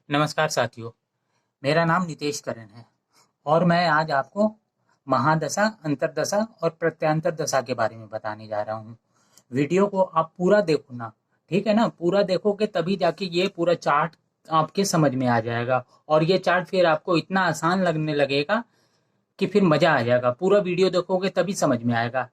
नमस्कार साथियों, मेरा नाम नितेश करण है और मैं आज आपको महादशा, अंतरदशा और प्रत्यंतर दशा के बारे में बताने जा रहा हूँ। वीडियो को आप पूरा देखो ना, ठीक है ना? पूरा देखोगे तभी जाके ये पूरा चार्ट आपके समझ में आ जाएगा और ये चार्ट फिर आपको इतना आसान लगने लगेगा कि फिर मजा आ जाएगा। पूरा वीडियो देखोगे तभी समझ में आएगा।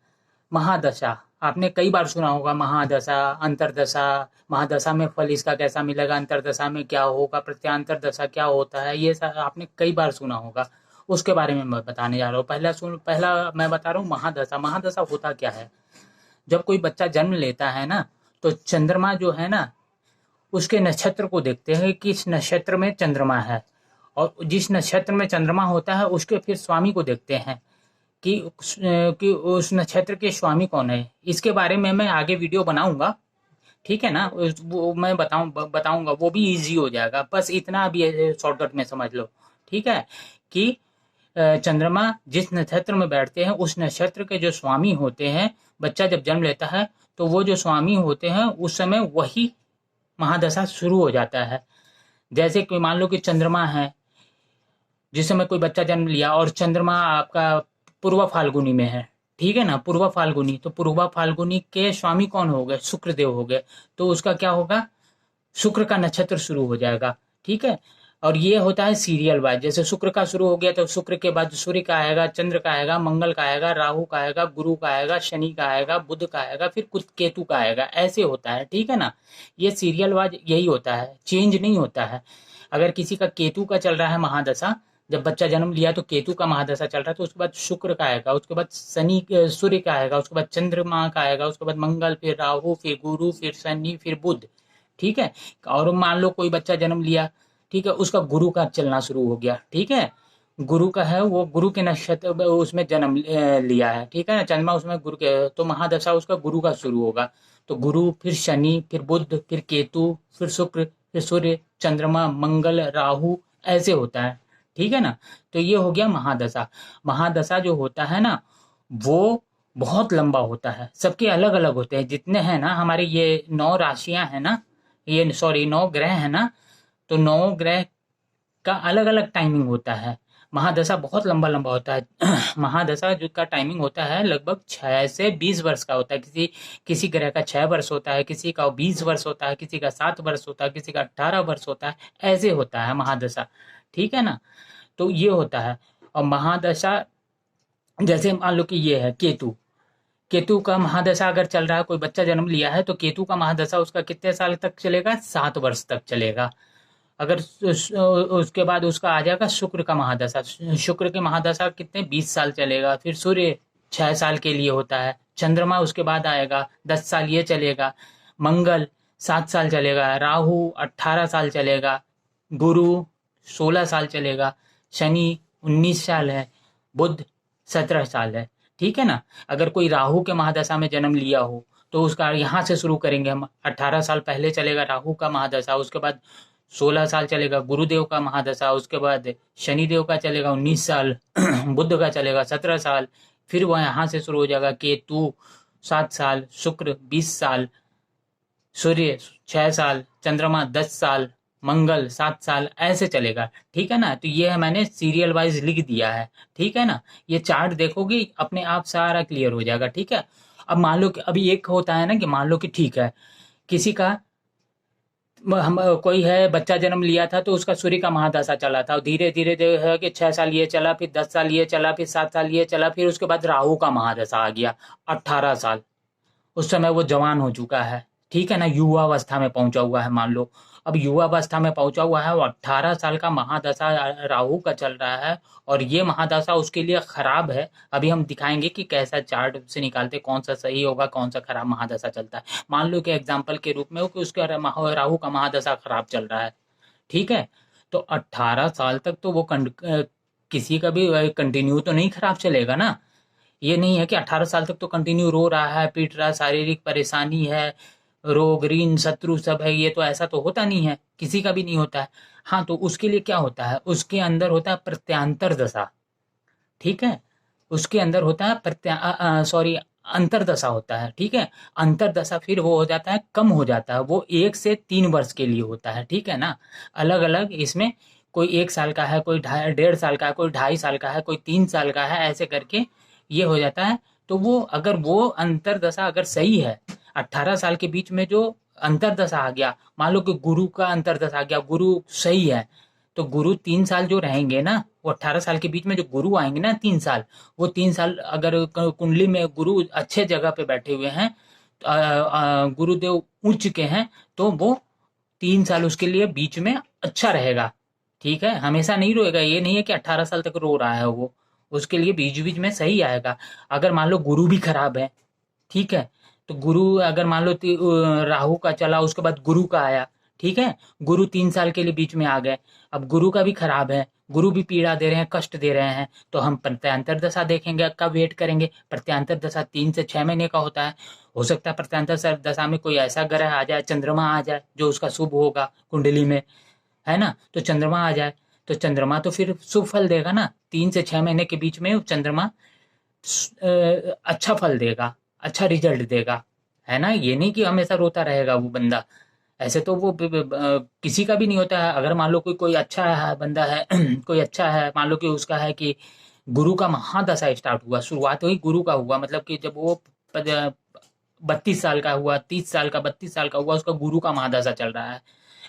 महादशा आपने कई बार सुना होगा। महादशा, अंतरदशा, महादशा में फल इसका कैसा मिलेगा, अंतरदशा में क्या होगा, प्रत्यांतर दशा क्या होता है, ये सब आपने कई बार सुना होगा। उसके बारे में मैं बताने जा रहा हूँ। पहला मैं बता रहा हूँ महादशा। महादशा होता क्या है? जब कोई बच्चा जन्म लेता है ना, तो चंद्रमा जो है ना, उसके नक्षत्र को देखते हैं कि किस नक्षत्र में चंद्रमा है, और जिस नक्षत्र में चंद्रमा होता है उसके फिर स्वामी को देखते हैं कि उस नक्षत्र के स्वामी कौन है। इसके बारे में मैं आगे वीडियो बनाऊंगा, ठीक है ना? वो मैं बताऊंगा, वो भी इजी हो जाएगा। बस इतना अभी शॉर्टकट में समझ लो, ठीक है? कि चंद्रमा जिस नक्षत्र में बैठते हैं उस नक्षत्र के जो स्वामी होते हैं, बच्चा जब जन्म लेता है तो वो जो स्वामी होते हैं उस समय वही महादशा शुरू हो जाता है। जैसे कि मान लो कि चंद्रमा है, जिस समय कोई बच्चा जन्म लिया और चंद्रमा आपका पूर्वा फाल्गुनी में है, ठीक है ना? पूर्वा फाल्गुनी, तो पूर्वा फाल्गुनी के स्वामी कौन हो गए? शुक्र देव हो गए। तो उसका क्या होगा? शुक्र का नक्षत्र शुरू हो जाएगा, ठीक है? और ये होता है सीरियल वाइज। जैसे शुक्र का शुरू हो गया तो शुक्र के बाद सूर्य का आएगा, चंद्र का आएगा, मंगल का आएगा, राहु का आएगा, गुरु का आएगा, शनि का आएगा, बुध का आएगा, फिर कुछ केतु का आएगा। ऐसे होता है, ठीक है ना? ये सीरियल वाइज यही होता है, चेंज नहीं होता है। अगर किसी का केतु का चल रहा है महादशा, जब बच्चा जन्म लिया तो केतु का महादशा चल रहा है, तो उसके बाद शुक्र का आएगा, उसके बाद सूर्य का आएगा, उसके बाद चंद्रमा का आएगा, उसके बाद मंगल, फिर राहु, फिर गुरु, फिर शनि, फिर बुध, ठीक है? और मान लो कोई बच्चा जन्म लिया, ठीक है, उसका गुरु का चलना शुरू हो गया, ठीक है? गुरु का है, वो गुरु के नक्षत्र उसमें जन्म लिया है, ठीक है ना? चंद्रमा उसमें गुरु के, तो महादशा उसका गुरु का शुरू होगा। तो गुरु, फिर शनि, फिर बुध, फिर केतु, फिर शुक्र, फिर सूर्य, चंद्रमा, मंगल, राहु, ऐसे होता है, ठीक है ना? तो ये हो गया महादशा। महादशा जो होता है ना, वो बहुत लंबा होता है, सबके अलग अलग होते हैं। जितने हैं ना हमारे ये 9 राशियां हैं ना, ये सॉरी 9 ग्रह है ना, तो 9 ग्रह का अलग अलग टाइमिंग होता है। महादशा बहुत लंबा लंबा होता है। महादशा जो का टाइमिंग होता है लगभग 6 से 20 वर्ष का होता है। किसी किसी ग्रह का 6 वर्ष होता है, किसी का 20 वर्ष होता है, किसी का 7 वर्ष होता है, किसी का 18 वर्ष होता है। ऐसे होता है महादशा, ठीक है ना? तो ये होता है। और महादशा, जैसे मान लो कि ये है केतु। केतु का महादशा अगर चल रहा है, कोई बच्चा जन्म लिया है, तो केतु का महादशा उसका कितने साल तक चलेगा? 7 वर्ष तक चलेगा। अगर उसके बाद उसका आ जाएगा शुक्र का महादशा। शुक्र के महादशा कितने? 20 साल चलेगा। फिर सूर्य 6 साल के लिए होता है। चंद्रमा उसके बाद आएगा, 10 साल ये चलेगा। मंगल 7 साल चलेगा। राहु 18 साल चलेगा। गुरु 16 साल चलेगा। शनि 19 साल है। बुध 17 साल है, ठीक है ना? अगर कोई राहु के महादशा में जन्म लिया हो तो उसका यहाँ से शुरू करेंगे हम। 18 साल पहले चलेगा राहु का महादशा, उसके बाद 16 साल चलेगा गुरुदेव का महादशा, उसके बाद शनिदेव का चलेगा 19 साल, बुध का चलेगा 17 साल। फिर वह यहाँ से शुरू हो जाएगा केतु 7 साल, शुक्र 20 साल, सूर्य 6 साल, चंद्रमा 10 साल, मंगल 7 साल, ऐसे चलेगा, ठीक है ना? तो ये है, मैंने सीरियल वाइज लिख दिया है, ठीक है ना? ये चार्ट देखोगे अपने आप सारा क्लियर हो जाएगा, ठीक है? अब मान लो कि अभी एक होता है ना कि मान लो कि ठीक है, किसी का हम कोई है बच्चा जन्म लिया था तो उसका सूर्य का महादशा चला था, और धीरे धीरे जो है कि 6 साल ये चला, फिर 10 साल ये चला, फिर 7 साल ये चला, फिर उसके बाद राहु का महादशा आ गया 18 साल। उस समय वो जवान हो चुका है, ठीक है ना? युवा अवस्था में पहुंचा हुआ है मान लो। अब युवा अवस्था में पहुंचा हुआ है, वो 18 साल का महादशा राहु का चल रहा है, और ये महादशा उसके लिए खराब है। अभी हम दिखाएंगे कि कैसा चार्ट से निकालते कौन सा सही होगा, कौन सा खराब महादशा चलता है। मान लो कि एग्जाम्पल के रूप में कि उसका राहु का महादशा खराब चल रहा है, ठीक है? तो 18 साल तक तो वो किसी का भी कंटिन्यू तो नहीं खराब चलेगा ना। ये नहीं है कि 18 साल तक तो कंटिन्यू रो रहा है, पीट रहा है, शारीरिक परेशानी है, रोग ऋण शत्रु सब है, ये तो ऐसा तो होता नहीं है, किसी का भी नहीं होता है। हाँ, तो उसके लिए क्या होता है? उसके अंदर होता है प्रत्यांतर दशा, ठीक है? उसके अंदर होता है अंतरदशा होता है, ठीक है। अंतरदशा फिर वो हो जाता है, कम हो जाता है, वो 1 से 3 वर्ष के लिए होता है, ठीक है ना। अलग अलग इसमें कोई 1 साल का है, कोई 1.5 साल का है, कोई 2.5 साल का है, कोई 3 साल का है, ऐसे करके ये हो जाता है। तो वो अगर वो अंतरदशा अगर सही है, 18 साल के बीच में जो अंतरदशा आ गया, मान लो कि गुरु का अंतरदशा आ गया, गुरु सही है, तो गुरु 3 साल जो रहेंगे ना, वो 18 साल के बीच में जो गुरु आएंगे ना 3 साल, वो 3 साल अगर कुंडली में गुरु अच्छे जगह पे बैठे हुए हैं, गुरुदेव उच्च के हैं, तो वो 3 साल उसके लिए बीच में अच्छा रहेगा, ठीक है। हमेशा नहीं रोएगा, ये नहीं है कि 18 साल तक रो रहा है वो, उसके लिए बीच बीच में सही आएगा। अगर मान लो गुरु भी खराब है, ठीक है, तो गुरु अगर मान लो राहु का चला, उसके बाद गुरु का आया, ठीक है, गुरु 3 साल के लिए बीच में आ गए, अब गुरु का भी खराब है, गुरु भी पीड़ा दे रहे हैं, कष्ट दे रहे हैं, तो हम प्रत्यांतर दशा देखेंगे, का वेट करेंगे। प्रत्यांतर दशा 3 से 6 महीने का होता है। हो सकता है प्रत्यांतर दशा में कोई ऐसा ग्रह आ जाए, चंद्रमा आ जाए, जो उसका शुभ होगा कुंडली में, है ना। तो चंद्रमा आ जाए, तो चंद्रमा तो फिर शुभ फल देगा ना, 3 से 6 महीने के बीच में चंद्रमा अच्छा फल देगा, अच्छा रिजल्ट देगा, है ना। ये नहीं कि हमेशा रोता रहेगा वो बंदा, ऐसे तो वो किसी का भी नहीं होता है। अगर मान लो कोई कोई अच्छा है बंदा है कोई अच्छा है, मान लो कि उसका है कि गुरु का महादशा स्टार्ट हुआ, शुरुआत हुई गुरु का हुआ, मतलब कि जब वो 32 साल का हुआ, 30 साल का, 32 साल का हुआ, उसका गुरु का महादशा चल रहा है।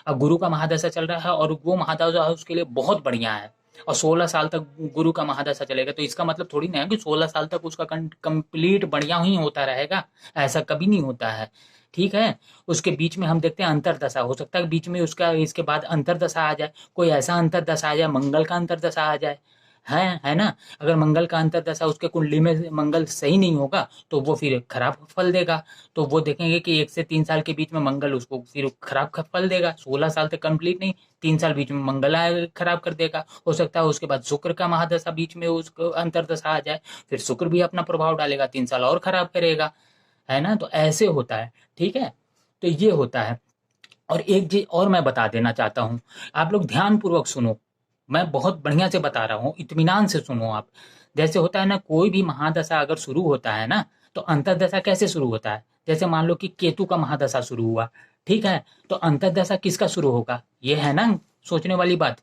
अब गुरु का महादशा चल रहा है और वो महादशा उसके लिए बहुत बढ़िया है, और 16 साल तक गुरु का महादशा चलेगा, तो इसका मतलब थोड़ी ना है कि 16 साल तक उसका कंप्लीट बढ़िया ही होता रहेगा, ऐसा कभी नहीं होता है, ठीक है। उसके बीच में हम देखते हैं अंतरदशा, हो सकता है बीच में उसका इसके बाद अंतरदशा आ जाए, कोई ऐसा अंतरदशा आ जाए, मंगल का अंतरदशा आ जाए, है ना। अगर मंगल का अंतरदशा उसके कुंडली में मंगल सही नहीं होगा, तो वो फिर खराब फल देगा। तो वो देखेंगे कि 1 से 3 साल के बीच में मंगल उसको फिर खराब फल देगा, 16 साल तक कंप्लीट नहीं, 3 साल बीच में मंगल खराब कर देगा। हो सकता है उसके बाद शुक्र का महादशा बीच में उसको अंतरदशा आ जाए, फिर शुक्र भी अपना प्रभाव डालेगा, 3 साल और खराब करेगा, है ना। तो ऐसे होता है, ठीक है। तो ये होता है। और एक चीज और मैं बता देना चाहता हूँ, आप लोग ध्यान पूर्वक सुनो, मैं बहुत बढ़िया से बता रहा हूँ, इत्मीनान से सुनो आप। जैसे होता है ना, कोई भी महादशा अगर शुरू होता है ना, तो अंतरदशा कैसे शुरू होता है। जैसे मान लो कि केतु का महादशा शुरू हुआ, ठीक है, तो अंतरदशा किसका शुरू होगा, ये है ना सोचने वाली बात,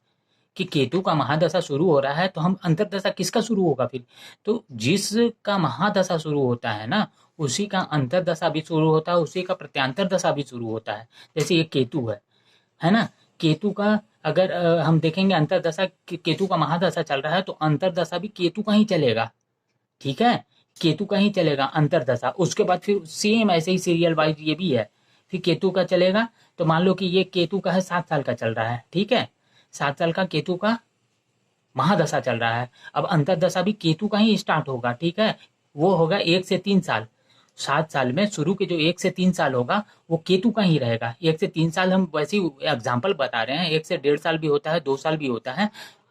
कि केतु का महादशा शुरू हो रहा है, तो हम अंतरदशा किसका शुरू होगा फिर। तो जिसका महादशा शुरू होता है ना, उसी का अंतरदशा भी शुरू होता है, उसी का प्रत्यांतर दशा भी शुरू होता है। जैसे ये केतु है ना। केतु का अगर हम देखेंगे अंतरदशा, केतु का महादशा चल रहा है, तो अंतरदशा भी केतु का ही चलेगा, ठीक है, केतु का ही चलेगा अंतरदशा। उसके बाद फिर सेम ऐसे ही सीरियल वाइज ये भी है, फिर केतु का चलेगा। तो मान लो कि ये केतु का है, 7 साल का चल रहा है, ठीक है, 7 साल का केतु का महादशा चल रहा है। अब अंतरदशा भी केतु का ही स्टार्ट होगा, ठीक है, वो होगा 1 से 3 साल। 7 साल में शुरू के जो 1 से 3 साल होगा, वो केतु का ही रहेगा। 1 से 3 साल हम वैसे ही एग्जाम्पल बता रहे हैं, 1 से 1.5 साल भी होता है, 2 साल भी होता है,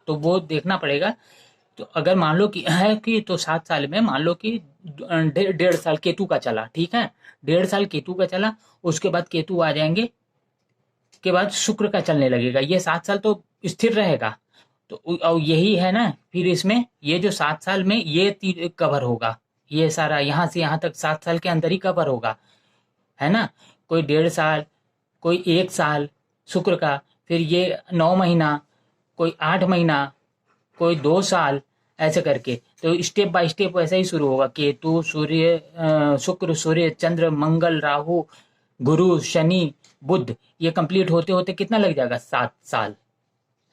तो वो देखना पड़ेगा। तो अगर मान लो कि है कि, तो 7 साल में मान लो कि 1.5 साल केतु का चला, ठीक है, 1.5 साल केतु का चला, उसके बाद केतु आ जाएंगे, के बाद शुक्र का चलने लगेगा, ये 7 साल तो स्थिर रहेगा। तो और यही है ना, फिर इसमें ये जो 7 साल में ये कवर होगा, ये सारा यहाँ से यहाँ तक 7 साल के अंदर ही कवर होगा, है ना। कोई 1.5 साल, कोई 1 साल शुक्र का, फिर ये 9 महीना, कोई 8 महीना, कोई 2 साल, ऐसे करके। तो स्टेप बाय स्टेप वैसे ही शुरू होगा, केतु, सूर्य, शुक्र, सूर्य, चंद्र, मंगल, राहु, गुरु, शनि, बुध, ये कंप्लीट होते होते कितना लग जाएगा, 7 साल,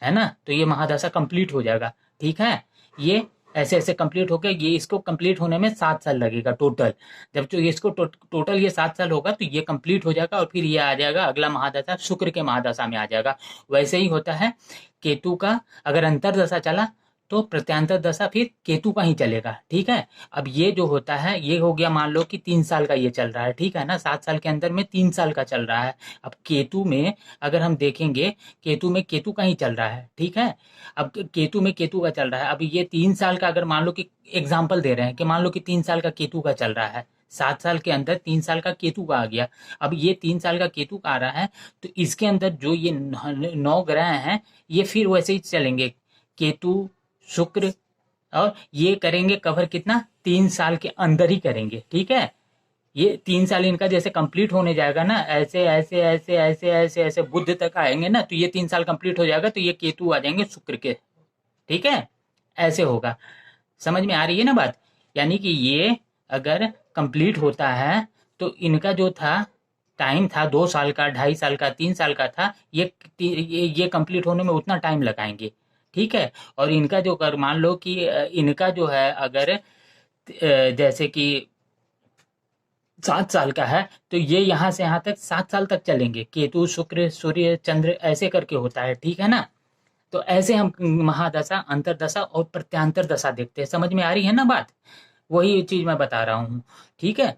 है ना। तो ये महादशा कंप्लीट हो जाएगा, ठीक है। ये ऐसे ऐसे कंप्लीट होकर ये इसको कंप्लीट होने में 7 साल लगेगा टोटल। जब तो ये इसको टोटल ये 7 साल होगा, तो ये कंप्लीट हो जाएगा, और फिर ये आ जाएगा अगला महादशा शुक्र के महादशा में आ जाएगा। वैसे ही होता है केतु का, अगर अंतरदशा चला, तो प्रत्यांतर दशा फिर केतु का ही चलेगा, ठीक है। अब ये जो होता है, ये हो गया मान लो कि 3 साल का ये चल रहा है, ठीक है ना, 7 साल के अंदर में 3 साल का चल रहा है। अब केतु में अगर हम देखेंगे, केतु में केतु का ही चल रहा है, ठीक है। अब केतु में केतु का चल रहा है, अब ये 3 साल का अगर मान लो कि एग्जाम्पल दे रहे हैं कि मान लो कि 3 साल का केतु का चल रहा है, 7 साल के अंदर 3 साल का केतु का आ गया। अब ये 3 साल का केतु का आ रहा है, तो इसके अंदर जो ये 9 ग्रह हैं, ये फिर वैसे ही चलेंगे, केतु, शुक्र, और ये करेंगे कवर कितना, 3 साल के अंदर ही करेंगे, ठीक है। ये 3 साल इनका जैसे कंप्लीट होने जाएगा ना, ऐसे ऐसे ऐसे ऐसे ऐसे ऐसे बुध तक आएंगे ना, तो ये 3 साल कंप्लीट हो जाएगा, तो ये केतु आ जाएंगे शुक्र के, ठीक है। ऐसे होगा, समझ में आ रही है ना बात। यानी कि ये अगर कंप्लीट होता है तो इनका जो था टाइम था 2 साल का, 2.5 साल का, 3 साल का था, ये कंप्लीट होने में उतना टाइम लगाएंगे, ठीक है। और इनका जो कर मान लो कि इनका जो है अगर जैसे कि 7 साल का है, तो ये यहाँ से यहाँ तक 7 साल तक चलेंगे, केतु शुक्र सूर्य चंद्र ऐसे करके होता है, ठीक है ना। तो ऐसे हम महादशा अंतरदशा और प्रत्यांतर दशा देखते हैं, समझ में आ रही है ना बात। वही चीज मैं बता रहा हूँ, ठीक है।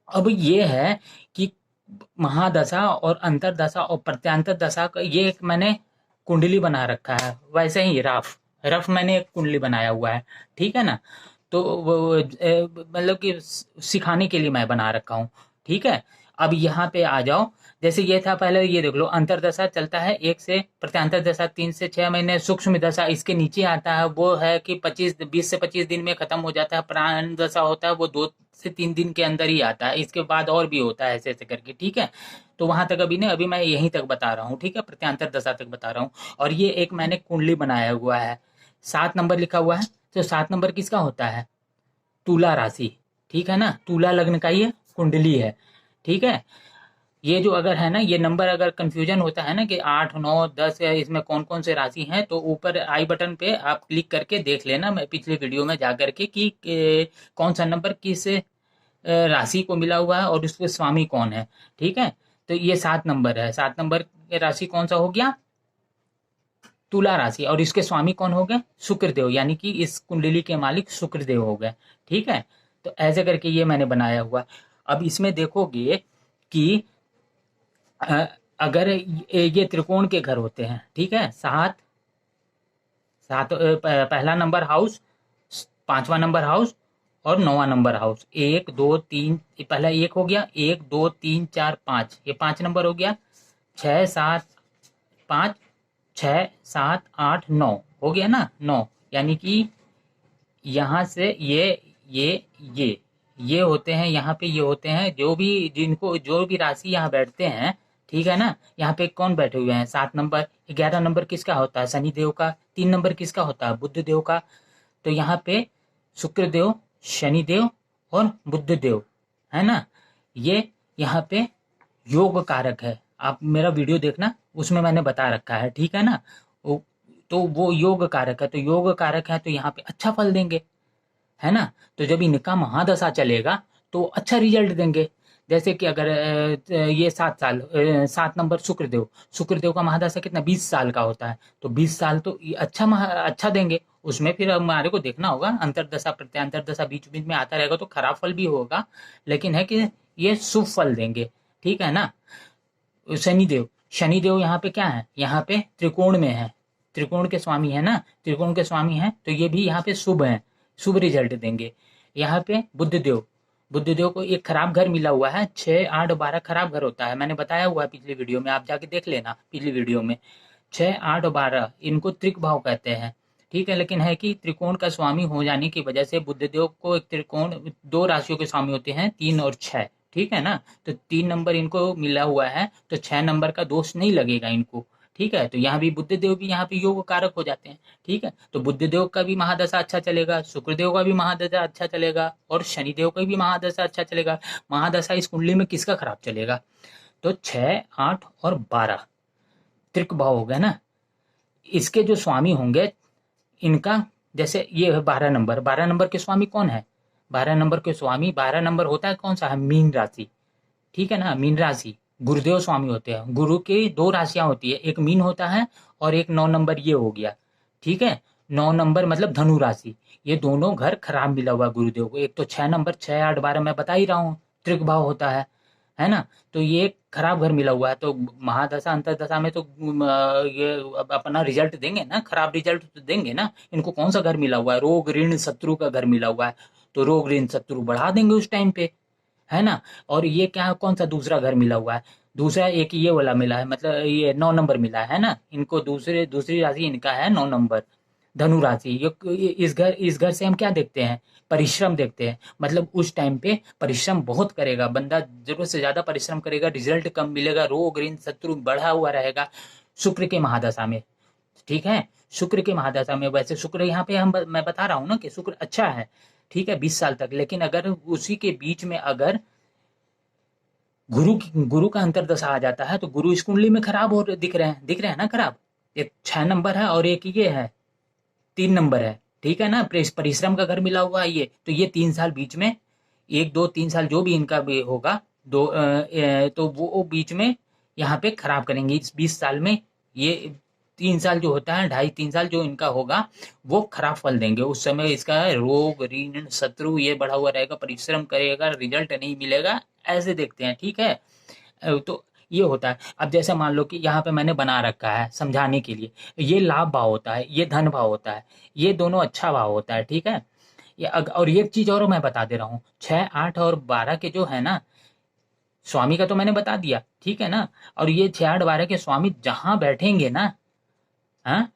अब ये है कि महादशा और अंतरदशा और प्रत्यांतर दशा का ये एक मैंने कुंडली बना रखा है, वैसे ही रफ रफ मैंने एक कुंडली बनाया हुआ है, ठीक है ना। तो मतलब कि सिखाने के लिए मैं बना रखा हूँ, ठीक है। अब यहाँ पे आ जाओ, जैसे ये था पहले, ये देख लो अंतरदशा चलता है 1 से, प्रत्यांतर दशा 3 से 6 महीने, सूक्ष्म दशा इसके नीचे आता है, वो है कि 20 से 25 दिन में खत्म हो जाता है। प्राण दशा होता है वो 2 से 3 दिन के अंदर ही आता है, इसके बाद और भी होता है ऐसे ऐसे करके, ठीक है। तो वहां तक अभी नहीं, अभी मैं यहीं तक बता रहा हूँ, ठीक है, प्रत्यांतर दशा तक बता रहा हूँ। और ये एक मैंने कुंडली बनाया हुआ है, 7 नंबर लिखा हुआ है। तो 7 नंबर किसका होता है, तुला राशि, ठीक है ना, तुला लग्न का ये कुंडली है, ठीक है। ये जो अगर है ना, ये नंबर अगर कंफ्यूजन होता है ना कि 8 9 10 इसमें कौन कौन से राशि हैं, तो ऊपर आई बटन पे आप क्लिक करके देख लेना, मैं पिछले वीडियो में जा करके कि कौन सा नंबर किस राशि को मिला हुआ है और उसके स्वामी कौन है, ठीक है। तो ये 7 नंबर है, 7 नंबर राशि कौन सा हो गया, तुला राशि, और इसके स्वामी कौन हो गए, शुक्रदेव, यानी कि इस कुंडली के मालिक शुक्रदेव हो गए, ठीक है। तो ऐसे करके ये मैंने बनाया हुआ। अब इसमें देखोगे कि अगर ये त्रिकोण के घर होते हैं, ठीक है, सात सात पहला नंबर हाउस, 5वां नंबर हाउस और 9वां नंबर हाउस, 1 2 3, पहला 1 हो गया, 1 2 3 4 5, ये 5 नंबर हो गया, 6 7 5, 6 7 8 9 हो गया ना, 9, यानी कि यहाँ से ये ये होते हैं, यहाँ पे ये होते हैं, जो भी जिनको जो भी राशि यहाँ बैठते हैं, ठीक है ना। यहाँ पे कौन बैठे हुए हैं, 7 नंबर, 11 नंबर किसका होता है, शनि देव का, 3 नंबर किसका होता है, बुद्ध देव का। तो यहाँ पे शुक्र देव, शनि देव और बुद्ध देव, है ना। ये यहाँ पे योग कारक है, आप मेरा वीडियो देखना, उसमें मैंने बता रखा है, ठीक है ना। तो वो योग कारक है, तो योग कारक है तो यहाँ पे अच्छा फल देंगे, है ना। तो जब इनका महादशा चलेगा तो अच्छा रिजल्ट देंगे। जैसे कि अगर ये 7 साल, 7 नंबर शुक्रदेव का महादशा कितना 20 साल का होता है, तो 20 साल तो ये अच्छा देंगे। उसमें फिर हमारे को देखना होगा, अंतरदशा प्रत्यांतर दशा बीच बीच में आता रहेगा तो खराब फल भी होगा, लेकिन है कि ये शुभ फल देंगे, ठीक है ना। शनिदेव, शनिदेव यहाँ पे क्या है, यहाँ पे त्रिकोण में है, त्रिकोण के स्वामी है ना, त्रिकोण के स्वामी है, तो ये भी यहाँ पे शुभ है, शुभ रिजल्ट देंगे। यहाँ पे बुद्धदेव, बुद्धदेव को एक खराब घर मिला हुआ है, 6 8 12 खराब घर होता है, मैंने बताया हुआ है पिछली वीडियो में, आप जाके देख लेना पिछली वीडियो में। 6 8 12 इनको त्रिक भाव कहते हैं, ठीक है। लेकिन है कि त्रिकोण का स्वामी हो जाने की वजह से बुद्धदेव को एक त्रिकोण, 2 राशियों के स्वामी होते हैं, 3 और 6, ठीक है ना। तो 3 नंबर इनको मिला हुआ है, तो 6 नंबर का दोष नहीं लगेगा इनको, ठीक है। तो यहाँ भी बुद्धदेव भी यहाँ पे योग कारक हो जाते हैं, ठीक है। तो बुद्धदेव का भी महादशा अच्छा चलेगा, शुक्रदेव का भी महादशा अच्छा चलेगा और शनिदेव का भी महादशा अच्छा चलेगा। महादशा इस कुंडली में किसका खराब चलेगा, तो 6 8 और 12 त्रिक भाव हो गया ना। इसके जो स्वामी होंगे इनका, जैसे ये है 12 नंबर, 12 नंबर के स्वामी कौन है, 12 नंबर के स्वामी, 12 नंबर होता है कौन सा है, मीन राशि, ठीक है ना। मीन राशि गुरुदेव स्वामी होते हैं, गुरु की 2 राशियां होती है, एक मीन होता है और एक 9 नंबर ये हो गया, ठीक है। 9 नंबर मतलब धनु राशि, ये दोनों घर खराब मिला हुआ गुरुदेव को। एक तो 6 नंबर, 6 8 12 मैं बता ही रहा हूँ त्रिक भाव होता है ना। तो ये खराब घर मिला हुआ है, तो महादशा अंतरदशा में तो ये अपना रिजल्ट देंगे ना, खराब रिजल्ट तो देंगे ना। इनको कौन सा घर मिला हुआ है, रोग ऋण शत्रु का घर मिला हुआ है, तो रोग ऋण शत्रु बढ़ा देंगे उस टाइम पे, है ना। और ये क्या, कौन सा दूसरा घर मिला हुआ है, दूसरा एक ये वाला मिला है, मतलब ये 9 नंबर मिला है ना इनको, दूसरी राशि इनका है 9 नंबर, धनु राशि, ये इस घर से हम क्या देखते हैं, परिश्रम देखते हैं। मतलब उस टाइम पे परिश्रम बहुत करेगा बंदा, जरूरत से ज्यादा परिश्रम करेगा, रिजल्ट कम मिलेगा, रोग ऋण शत्रु बढ़ा हुआ रहेगा शुक्र के महादशा में। ठीक है, शुक्र के महादशा में। वैसे शुक्र यहाँ पे मैं बता रहा हूँ ना कि शुक्र अच्छा है, ठीक है, 20 साल तक। लेकिन अगर उसी के बीच में अगर गुरु का अंतर्दशा आ जाता है तो गुरु इस कुंडली में खराब हो दिख रहे हैं ना खराब। एक 6 नंबर है और एक ये है 3 नंबर है, ठीक है ना, परिश्रम का घर मिला हुआ है ये। तो ये 3 साल बीच में, 1 2 3 साल जो भी इनका भी होगा, तो वो बीच में यहाँ पे खराब करेंगे इस 20 साल में। ये 3 साल जो होता है, 2.5 3 साल जो इनका होगा, वो खराब फल देंगे। उस समय इसका रोग ऋण शत्रु ये बढ़ा हुआ रहेगा, परिश्रम करेगा, रिजल्ट नहीं मिलेगा, ऐसे देखते हैं। ठीक है, तो ये होता है। अब जैसे मान लो कि यहाँ पे मैंने बना रखा है समझाने के लिए, ये लाभ भाव होता है, ये धन भाव होता है, ये दोनों अच्छा भाव होता है। ठीक है, और ये चीज और मैं बता दे रहा हूँ, 6 8 और 12 के जो है ना स्वामी का तो मैंने बता दिया, ठीक है ना। और ये 6 8 12 के स्वामी जहां बैठेंगे ना, हाँ,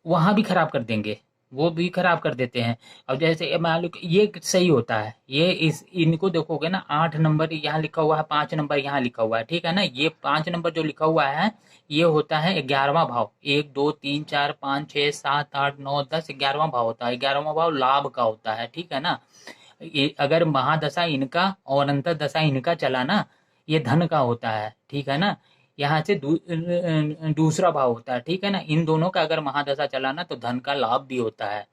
वहां भी खराब कर देंगे, वो भी खराब कर देते हैं। और जैसे मान लो कि ये सही होता है, ये इस इनको देखोगे ना, 8 नंबर यहाँ लिखा हुआ है, 5 नंबर यहाँ लिखा हुआ है, ठीक है ना। ये 5 नंबर जो लिखा हुआ है ये होता है 11वां भाव। 1 2 3 4 5 6 7 8 9 10, 11वां भाव होता है। 11वां भाव लाभ का होता है, ठीक है ना। ये अगर महादशा इनका और अंतरदशा इनका चला ना, ये धन का होता है, ठीक है ना। यहाँ से दूसरा भाव होता है, ठीक है ना। इन दोनों का अगर महादशा चला ना तो धन का लाभ भी होता है,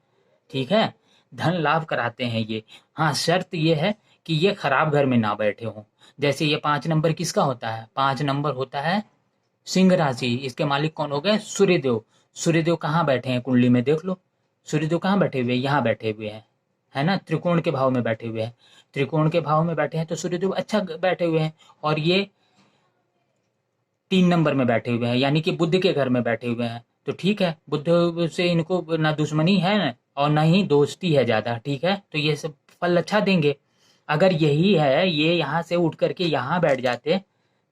ठीक है, धन लाभ कराते हैं ये। हाँ, शर्त ये है कि ये खराब घर में ना बैठे हों। जैसे ये 5 नंबर किसका होता है, 5 नंबर होता है सिंह राशि। इसके मालिक कौन हो गए, सूर्यदेव। सूर्यदेव कहाँ बैठे हैं कुंडली में, देख लो, सूर्यदेव कहाँ बैठे हुए हैं, यहाँ बैठे हुए हैं, है ना, त्रिकोण के भाव में बैठे हुए हैं। त्रिकोण के भाव में बैठे हैं तो सूर्यदेव अच्छा बैठे हुए हैं। और ये 3 नंबर में बैठे हुए हैं, यानी कि बुध के घर में बैठे हुए हैं। तो ठीक है, बुध से इनको ना दुश्मनी है और ना ही दोस्ती है ज्यादा, ठीक है। तो ये सब फल अच्छा देंगे। अगर यही है, ये यहाँ से उठ करके यहाँ बैठ जाते,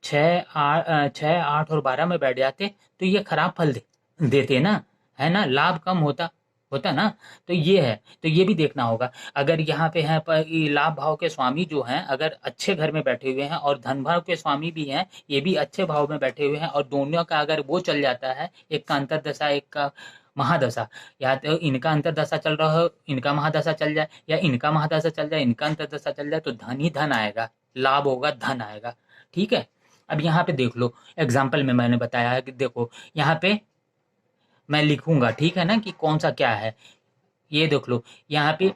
6 8 और 12 में बैठ जाते, तो ये खराब फल देते ना, है ना, लाभ कम होता होता ना। तो ये है, तो ये भी देखना होगा। अगर यहाँ पे है पर ये लाभ भाव के स्वामी जो हैं अगर अच्छे घर में बैठे हुए हैं, और धन भाव के स्वामी भी हैं, ये भी अच्छे भाव में बैठे हुए हैं, और दोनों का अगर वो चल जाता है, एक का अंतरदशा एक का महादशा, या तो इनका अंतरदशा चल रहा हो, इनका महादशा चल जाए, या इनका महादशा चल जाए, इनका अंतरदशा चल जाए, तो धन ही धन आएगा, लाभ होगा, धन आएगा। ठीक है, अब यहाँ पे देख लो, एग्जाम्पल में मैंने बताया है कि देखो यहाँ पे मैं लिखूंगा, ठीक है ना, कि कौन सा क्या है। ये देख लो यहाँ पे,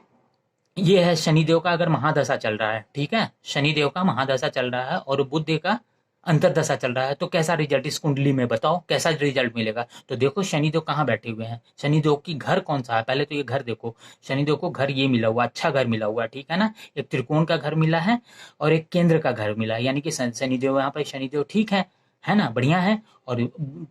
ये है शनिदेव का अगर महादशा चल रहा है, ठीक है, शनिदेव का महादशा चल रहा है और बुध का अंतरदशा चल रहा है, तो कैसा रिजल्ट इस कुंडली में बताओ, कैसा रिजल्ट मिलेगा। तो देखो शनिदेव कहाँ बैठे हुए हैं, शनिदेव की घर कौन सा है, पहले तो ये घर देखो, शनिदेव को घर ये मिला हुआ, अच्छा घर मिला हुआ, ठीक है ना। एक त्रिकोण का घर मिला है और एक केंद्र का घर मिला है, यानी कि शनिदेव यहाँ पर, शनिदेव ठीक है ना, बढ़िया है। और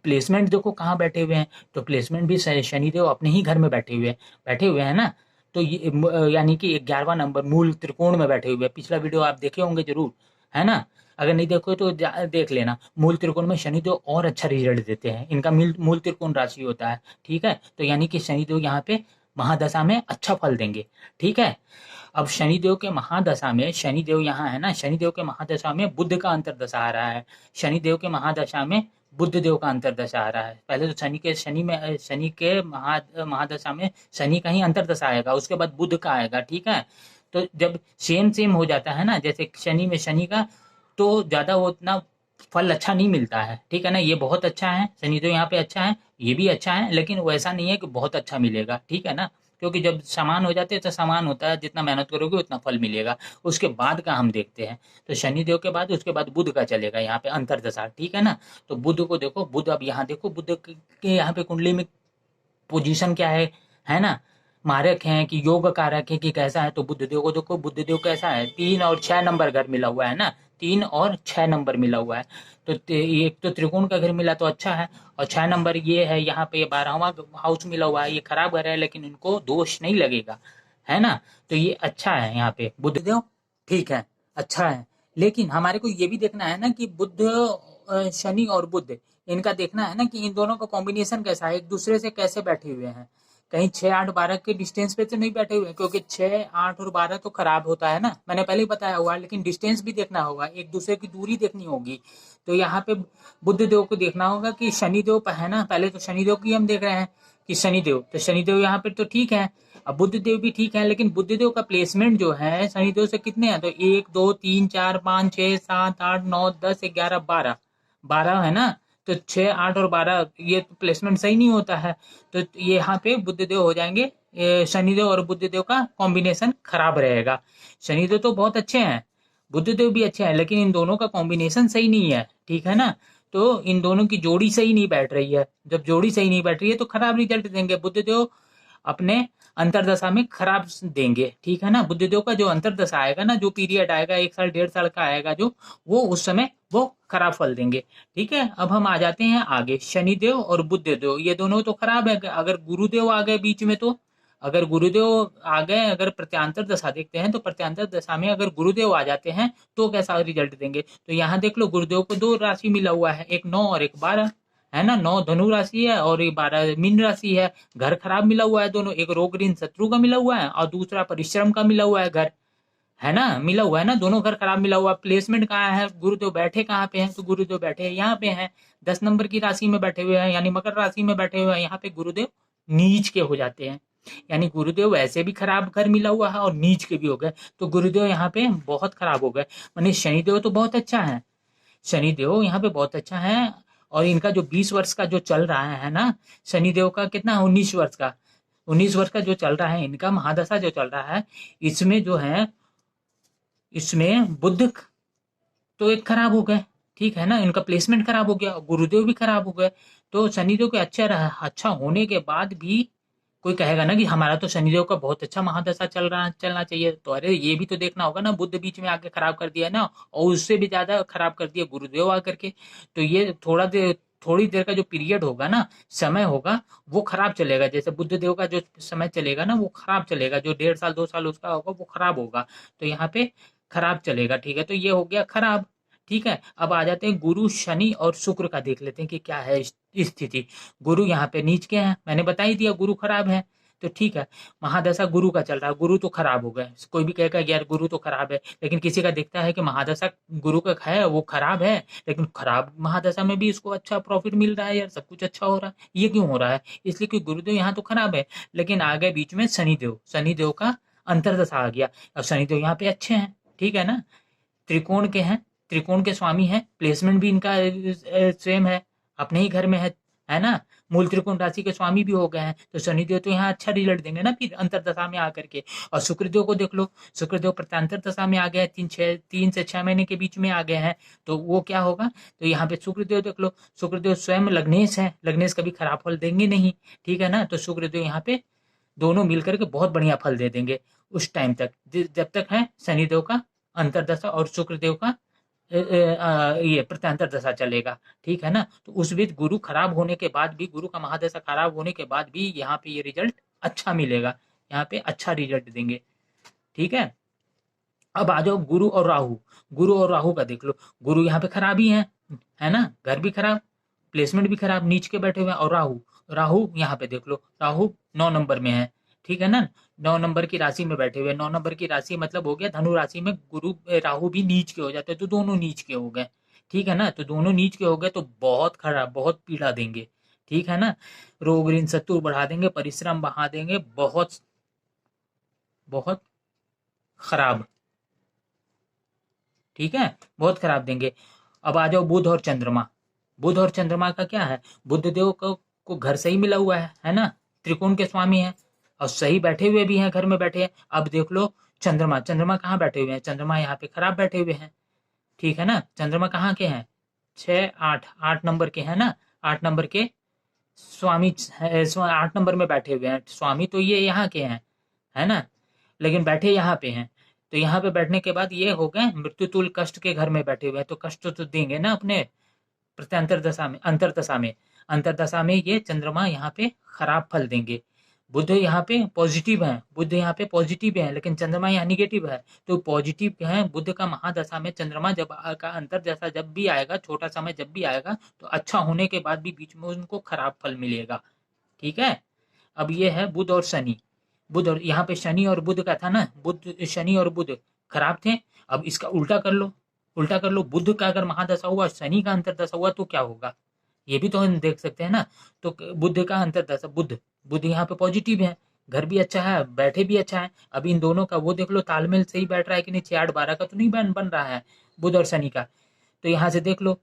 प्लेसमेंट देखो कहाँ बैठे हुए हैं, तो प्लेसमेंट भी शनिदेव अपने ही घर में बैठे हुए हैं ना। तो ये यानी कि 11वां नंबर मूल त्रिकोण में बैठे हुए हैं। पिछला वीडियो आप देखे होंगे जरूर, है ना। अगर नहीं देखो तो देख लेना। मूल त्रिकोण में शनिदेव और अच्छा रिजल्ट देते हैं, इनका मूल त्रिकोण राशि होता है, ठीक है। तो यानी कि शनिदेव यहाँ पे महादशा में अच्छा फल देंगे, ठीक है। अब शनिदेव के महादशा में, शनिदेव यहाँ है ना, शनिदेव के महादशा में बुध का अंतरदशा आ रहा है। शनिदेव के महादशा में बुध देव का अंतरदशा आ रहा है। पहले तो शनि के महादशा में शनि का ही अंतरदशा आएगा, उसके बाद बुध का आएगा, ठीक है। तो जब सेम सेम हो जाता है ना, जैसे शनि में शनि का, तो ज्यादा वो उतना फल अच्छा नहीं मिलता है, ठीक है ना। ये बहुत अच्छा है, शनि तो यहाँ पे अच्छा है, ये भी अच्छा है, लेकिन वैसा नहीं है कि बहुत अच्छा मिलेगा, ठीक है ना। क्योंकि जब समान हो जाते हैं तो समान होता है, जितना मेहनत करोगे उतना फल मिलेगा। उसके बाद का हम देखते हैं, तो शनिदेव के बाद उसके बाद बुध का चलेगा यहाँ पे अंतरदशा, ठीक है ना। तो बुध को देखो, बुध अब यहाँ देखो, बुध के यहाँ पे कुंडली में पोजीशन क्या है ना, मारक है कि योग कारक है कि कैसा है। तो बुद्धदेव को देखो, बुद्धदेव कैसा है, 3 और 6 नंबर घर मिला हुआ है ना, 3 और 6 नंबर मिला हुआ है। तो एक तो त्रिकोण का घर मिला तो अच्छा है, और 6 नंबर ये है यहाँ पे, 12वां हाउस मिला हुआ है। ये खराब घर है लेकिन इनको दोष नहीं लगेगा, है ना। तो ये अच्छा है यहाँ पे बुद्धदेव, ठीक है, अच्छा है। लेकिन हमारे को ये भी देखना है ना कि बुद्ध शनि और बुद्ध, इनका देखना है ना कि इन दोनों का कॉम्बिनेशन कैसा है, एक दूसरे से कैसे बैठे हुए हैं। कहीं 6, 8, 12 के डिस्टेंस पे तो नहीं बैठे हुए हैं, क्योंकि 6, 8 और 12 तो खराब होता है ना, मैंने पहले ही बताया हुआ है। लेकिन डिस्टेंस भी देखना होगा, एक दूसरे की दूरी देखनी होगी। तो यहाँ पे बुध देव को देखना होगा कि शनिदेव है ना, पहले तो शनिदेव की हम देख रहे हैं कि शनिदेव, तो शनिदेव यहाँ पे तो ठीक है। अब बुध देव भी ठीक है, लेकिन बुध देव का प्लेसमेंट जो है शनिदेव से कितने हैं, तो 1, 2, 3, 4, 5, 6, 7, 8, 9, 10, 11, 12, 12 है ना। तो 6, 8 और 12 ये तो प्लेसमेंट सही नहीं होता है। तो ये यहाँ पे बुध देव हो जाएंगे, शनिदेव और बुध देव का कॉम्बिनेशन खराब रहेगा। शनिदेव तो बहुत अच्छे हैं, बुध देव भी अच्छे हैं, लेकिन इन दोनों का कॉम्बिनेशन सही नहीं है, ठीक है ना। तो इन दोनों की जोड़ी सही नहीं बैठ रही है, जब जोड़ी सही नहीं बैठ रही है तो खराब रिजल्ट देंगे बुध देव, अपने अंतरदशा में खराब देंगे, ठीक है ना। बुद्धदेव का जो अंतरदशा आएगा ना, जो पीरियड आएगा 1 साल 1.5 साल का आएगा जो, वो उस समय वो खराब फल देंगे, ठीक है। अब हम आ जाते हैं आगे, शनिदेव और बुद्धदेव ये दोनों तो खराब है। अगर गुरुदेव आ गए बीच में तो, अगर गुरुदेव आ गए, अगर प्रत्यांतर दशा देखते हैं तो प्रत्यांतर दशा में अगर गुरुदेव आ जाते हैं तो कैसा रिजल्ट देंगे। तो यहाँ देख लो, गुरुदेव को 2 राशि मिला हुआ है, एक 9 और एक 12 है ना। 9 धनु राशि है और ये 12 मीन राशि है। घर खराब मिला हुआ है दोनों, एक रोग ऋण शत्रु का मिला हुआ है और दूसरा परिश्रम का मिला हुआ है घर, है ना, मिला हुआ है ना, दोनों घर खराब मिला हुआ। प्लेसमेंट कहाँ है, गुरुदेव बैठे कहाँ पे हैं, तो गुरुदेव बैठे यहाँ पे हैं, 10 नंबर की राशि में बैठे हुए हैं, यानी मकर राशि में बैठे हुए हैं। यहाँ पे गुरुदेव नीच के हो जाते हैं, यानी गुरुदेव वैसे भी खराब घर मिला हुआ है और नीच के भी हो गए, तो गुरुदेव यहाँ पे बहुत खराब हो गए। मानी शनिदेव तो बहुत अच्छा है, शनिदेव यहाँ पे बहुत अच्छा है। और इनका जो 20 वर्ष का जो चल रहा है ना, शनिदेव का कितना, 19 वर्ष का, 19 वर्ष का जो चल रहा है इनका महादशा जो चल रहा है, इसमें जो है, इसमें बुध तो एक खराब हो गए, ठीक है ना, इनका प्लेसमेंट खराब हो गया, गुरुदेव भी खराब हो गए। तो शनिदेव के अच्छा होने के बाद भी कोई कहेगा ना कि हमारा तो शनिदेव का बहुत अच्छा महादशा चलना चाहिए, तो अरे ये भी तो देखना होगा ना, बुध बीच में आके खराब कर दिया ना, और उससे भी ज्यादा खराब कर दिया गुरुदेव आकर के। तो ये थोड़ी देर का जो पीरियड होगा ना, समय होगा, वो खराब चलेगा। जैसे बुद्ध देव का जो समय चलेगा ना, वो खराब चलेगा, जो 1.5 साल 2 साल उसका होगा वो खराब होगा। तो यहाँ पे खराब चलेगा, ठीक है। तो ये हो गया खराब, ठीक है। अब आ जाते हैं गुरु शनि और शुक्र का, देख लेते हैं कि क्या है स्थिति। गुरु यहाँ पे नीच के हैं, मैंने बता ही दिया गुरु खराब है, तो ठीक है। महादशा गुरु का चल रहा है, गुरु तो खराब हो गए, कोई भी कहेगा यार गुरु तो खराब है, लेकिन किसी का दिखता है कि महादशा गुरु का है वो खराब है, लेकिन खराब महादशा में भी इसको अच्छा प्रॉफिट मिल रहा है यार, सब कुछ अच्छा हो रहा है। ये क्यों हो रहा है, इसलिए कि गुरुदेव यहाँ तो खराब है, लेकिन आ गए बीच में शनिदेव, शनिदेव का अंतरदशा आ गया। अब शनिदेव यहाँ पे अच्छे हैं, ठीक है ना, त्रिकोण के हैं, त्रिकोण के स्वामी हैं, प्लेसमेंट भी इनका सेम है, अपने ही घर में है ना। मूल त्रिकोण राशि के स्वामी भी हो गए हैं, तो शनिदेव तो यहाँ अच्छा रिजल्ट देंगे ना फिर अंतरदशा में आकर के। और शुक्रदेव को देख लो, शुक्रदेव प्रत्यांतर दशा में आ गए, 3 से 6 महीने के बीच में आ गए हैं, तो वो क्या होगा, तो यहाँ पे शुक्रदेव देख लो, शुक्रदेव स्वयं लग्नेश है, लग्नेश कभी खराब फल देंगे नहीं, ठीक है ना। तो शुक्रदेव यहाँ पे दोनों मिलकर के बहुत बढ़िया फल दे देंगे उस टाइम तक, जब तक है शनिदेव का अंतरदशा और शुक्रदेव का ये प्रत्यांतर दशा चलेगा, ठीक है ना। तो उस बीच गुरु खराब होने के बाद भी, गुरु का महादशा खराब होने के बाद भी यहाँ पे ये रिजल्ट अच्छा मिलेगा, यहाँ पे अच्छा रिजल्ट देंगे, ठीक है। अब आ जाओ गुरु और राहु, गुरु और राहु का देख लो, गुरु यहाँ पे खराब ही है ना, घर भी खराब, प्लेसमेंट भी खराब, नीच के बैठे हुए हैं। और राहु, राहु यहाँ पे देख लो, राहु 9 नंबर में है, ठीक है ना, 9 नंबर की राशि में बैठे हुए, 9 नंबर की राशि मतलब हो गया धनु राशि में गुरु राहु भी नीच के हो जाते हैं, तो दोनों नीच के हो गए, ठीक है ना। तो दोनों नीच के हो गए तो बहुत खराब, बहुत पीड़ा देंगे, ठीक है ना। रोग ऋण शत्रु बढ़ा देंगे, परिश्रम बढ़ा देंगे, बहुत बहुत खराब, ठीक है, बहुत खराब देंगे। अब आ जाओ बुध और चंद्रमा, बुध और चंद्रमा का क्या है, बुध देव को घर सही मिला हुआ है ना, त्रिकोण के स्वामी है, और सही बैठे हुए भी हैं, घर में बैठे हैं। अब देख लो चंद्रमा, चंद्रमा कहाँ बैठे हुए हैं, चंद्रमा यहाँ पे खराब बैठे हुए हैं, ठीक है ना। चंद्रमा कहाँ के हैं, 6, 8 नंबर के हैं ना, 8 नंबर के स्वामी 8 नंबर में बैठे हुए हैं, स्वामी तो ये यहाँ के हैं, है ना, लेकिन बैठे यहाँ पे हैं। तो यहाँ पे बैठने के बाद ये हो गए मृत्यु तुल्य कष्ट के घर में बैठे हुए हैं, तो कष्ट तो देंगे ना अपने प्रत्यंतर दशा में, अंतरदशा में, अंतरदशा में ये चंद्रमा यहाँ पे खराब फल देंगे। बुध यहाँ पे पॉजिटिव है, बुध यहाँ पे पॉजिटिव है, लेकिन चंद्रमा यहाँ निगेटिव है। तो पॉजिटिव है बुध का महादशा में, चंद्रमा जब का अंतरदशा जब भी आएगा, छोटा समय जब भी आएगा, तो अच्छा होने के बाद भी बीच में उनको खराब फल मिलेगा, ठीक है। अब ये है बुध और शनि, बुध और यहाँ पे शनि और बुध का था ना, बुध शनि और बुध खराब थे। अब इसका उल्टा कर लो, उल्टा कर लो, बुध का अगर महादशा हुआ, शनि का अंतरदशा हुआ तो क्या होगा, ये भी तो हम देख सकते हैं ना। तो बुध का अंतरदशा, बुध बुध यहाँ पे पॉजिटिव है, घर भी अच्छा है, बैठे भी अच्छा है। अब इन दोनों का वो देख लो तालमेल सही बैठ रहा है कि नहीं, 6 8 12 का तो नहीं बन रहा है बुध और शनि का। तो यहाँ से देख लो,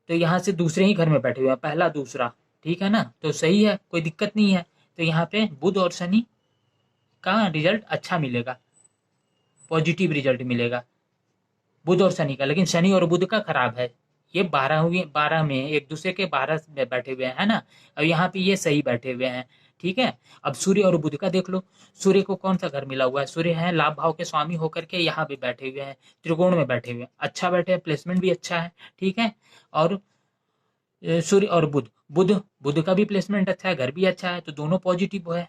तो यहाँ से दूसरे ही घर में बैठे हुए हैं, पहला दूसरा, ठीक है ना, तो सही है, कोई दिक्कत नहीं है। तो यहाँ पे बुध और शनि का रिजल्ट अच्छा मिलेगा, पॉजिटिव रिजल्ट मिलेगा बुध और शनि का। लेकिन शनि और बुध का खराब है, ये 12 में एक दूसरे के 12 में बैठे हुए हैं, है ना। अब यहाँ पे ये सही बैठे हुए हैं, ठीक है। अब सूर्य और बुध का देख लो, सूर्य को कौन सा घर मिला हुआ है, सूर्य है लाभ भाव के स्वामी होकर के यहाँ पे बैठे हुए हैं, त्रिकोण में बैठे हुए हैं, अच्छा बैठे हैं, प्लेसमेंट भी अच्छा है, ठीक है। और सूर्य और बुध, बुध का भी प्लेसमेंट अच्छा है, घर भी अच्छा है, तो दोनों पॉजिटिव है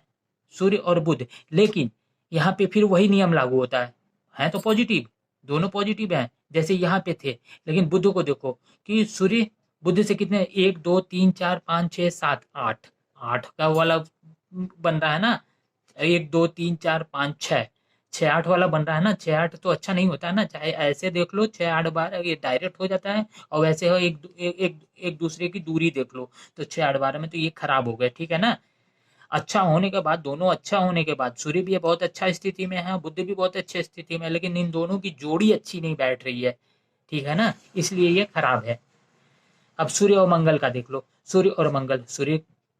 सूर्य और बुध। लेकिन यहाँ पे फिर वही नियम लागू होता है तो पॉजिटिव, दोनों पॉजिटिव हैं जैसे यहाँ पे थे। लेकिन बुध को देखो कि सूर्य बुध से कितने, 1 2 3 4 5 6 7 8, 8 का वाला बन रहा है ना, 1 2 3 4 5 6, 6 8 वाला बन रहा है ना। 6 8 तो अच्छा नहीं होता है ना, चाहे ऐसे देख लो 6 8 12 ये डायरेक्ट हो जाता है, और वैसे हो एक दूसरे की दूरी देख लो तो 6 8 12 में तो ये खराब हो गए, ठीक है ना। अच्छा होने के बाद, दोनों अच्छा होने के बाद, सूर्य भी बहुत अच्छा स्थिति में है, बुध भी बहुत अच्छी स्थिति में है, लेकिन इन दोनों की जोड़ी अच्छी नहीं बैठ रही है, ठीक है ना, इसलिए ये खराब है। अब सूर्य और मंगल का देख लो, सूर्य और मंगल, सूर्य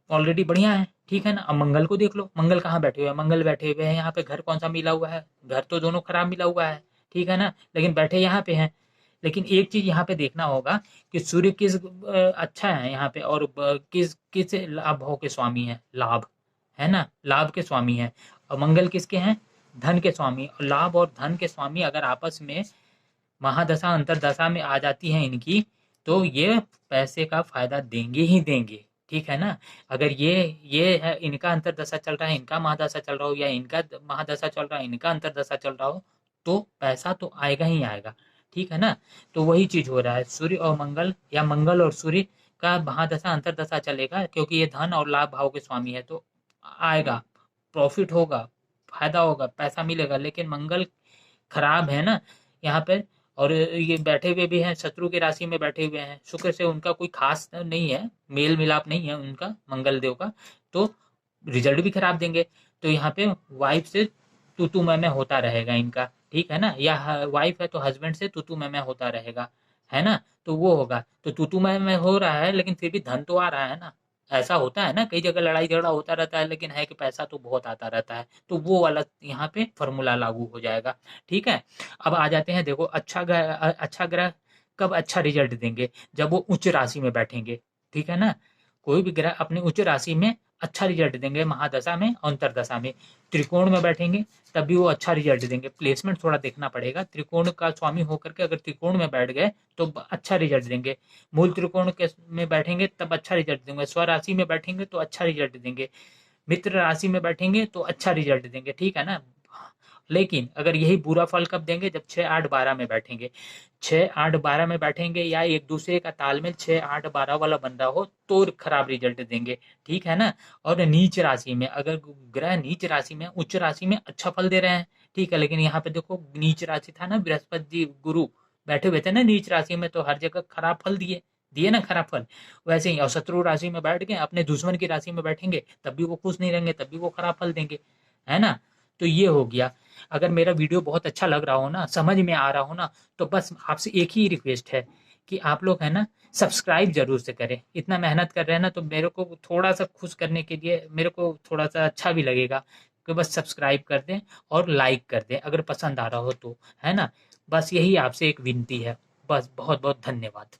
ऑलरेडी बढ़िया है, ठीक है ना। अब मंगल को देख लो, मंगल कहाँ बैठे हुए हैं, मंगल बैठे हुए हैं यहाँ पे, घर कौन सा मिला हुआ है, घर तो दोनों खराब मिला हुआ है, ठीक है ना, लेकिन बैठे यहाँ पे हैं। लेकिन एक चीज यहाँ पे देखना होगा कि सूर्य किस अच्छा है यहाँ पे, और किस किस लाभ भाव के स्वामी है, लाभ, है ना, लाभ के स्वामी है। और मंगल किसके हैं, धन के स्वामी। और लाभ और धन के स्वामी अगर आपस में महादशा अंतरदशा में आ जाती है इनकी, तो ये पैसे का फायदा देंगे ही देंगे, ठीक है ना। अगर ये है, इनका अंतरदशा चल रहा है, इनका महादशा चल रहा हो, या इनका महादशा चल रहा है, इनका अंतरदशा चल रहा हो, तो पैसा तो आएगा ही आएगा, ठीक है ना। तो वही चीज हो रहा है, सूर्य और मंगल या मंगल और सूर्य का महादशा अंतरदशा चलेगा, क्योंकि ये धन और लाभ भाव के स्वामी है, तो आएगा, प्रॉफिट होगा, फायदा होगा, पैसा मिलेगा। लेकिन मंगल खराब है ना यहाँ पे, और ये बैठे हुए भी हैं शत्रु की राशि में बैठे हुए हैं, शुक्र से उनका कोई खास नहीं है, मेल मिलाप नहीं है उनका मंगल देव का, तो रिजल्ट भी खराब देंगे। तो यहाँ पे वाइफ से तू मैं होता रहेगा इनका, ठीक है ना, या वाइफ है तो हस्बैंड से तू मैं होता रहेगा, है ना। तो वो होगा, तो तू मैं हो रहा है, लेकिन फिर भी धन तो आ रहा है ना। ऐसा होता है ना, कई जगह लड़ाई झगड़ा होता रहता है, लेकिन है कि पैसा तो बहुत आता रहता है, तो वो वाला यहाँ पे फॉर्मूला लागू हो जाएगा, ठीक है। अब आ जाते हैं, देखो अच्छा ग्रह कब अच्छा रिजल्ट देंगे, जब वो उच्च राशि में बैठेंगे, ठीक है ना। कोई भी ग्रह अपने उच्च राशि में अच्छा रिजल्ट देंगे, महादशा में और अंतरदशा में। त्रिकोण में बैठेंगे तब भी वो अच्छा रिजल्ट देंगे, प्लेसमेंट थोड़ा देखना पड़ेगा, त्रिकोण का स्वामी होकर के अगर त्रिकोण में बैठ गए तो अच्छा रिजल्ट देंगे। मूल त्रिकोण के में बैठेंगे तब अच्छा रिजल्ट देंगे, स्वराशि में बैठेंगे तो अच्छा रिजल्ट देंगे, मित्र राशि में बैठेंगे तो अच्छा रिजल्ट देंगे, ठीक है ना। लेकिन अगर यही बुरा फल कब देंगे, जब 6 8 12 में बैठेंगे, 6 8 12 में बैठेंगे, या एक दूसरे का तालमेल 6 8 12 वाला बंदा हो तो खराब रिजल्ट देंगे, ठीक है ना। और नीच राशि में, अगर ग्रह नीच राशि में, उच्च राशि में अच्छा फल दे रहे हैं, ठीक है, लेकिन यहाँ पे देखो नीच राशि था ना, बृहस्पति जी गुरु बैठे हुए थे ना नीच राशि में, तो हर जगह खराब फल दिए दिए ना, खराब फल। वैसे ही और शत्रु राशि में बैठ गए, अपने दुश्मन की राशि में बैठेंगे तब भी वो खुश नहीं रहेंगे, तब भी वो खराब फल देंगे, है ना। तो ये हो गया। अगर मेरा वीडियो बहुत अच्छा लग रहा हो ना, समझ में आ रहा हो ना, तो बस आपसे एक ही रिक्वेस्ट है कि आप लोग है ना सब्सक्राइब जरूर से करें। इतना मेहनत कर रहे हैं ना, तो मेरे को थोड़ा सा खुश करने के लिए, मेरे को थोड़ा सा अच्छा भी लगेगा कि बस सब्सक्राइब कर दें और लाइक कर दें अगर पसंद आ रहा हो तो, है ना। बस यही आपसे एक विनती है, बस बहुत बहुत धन्यवाद।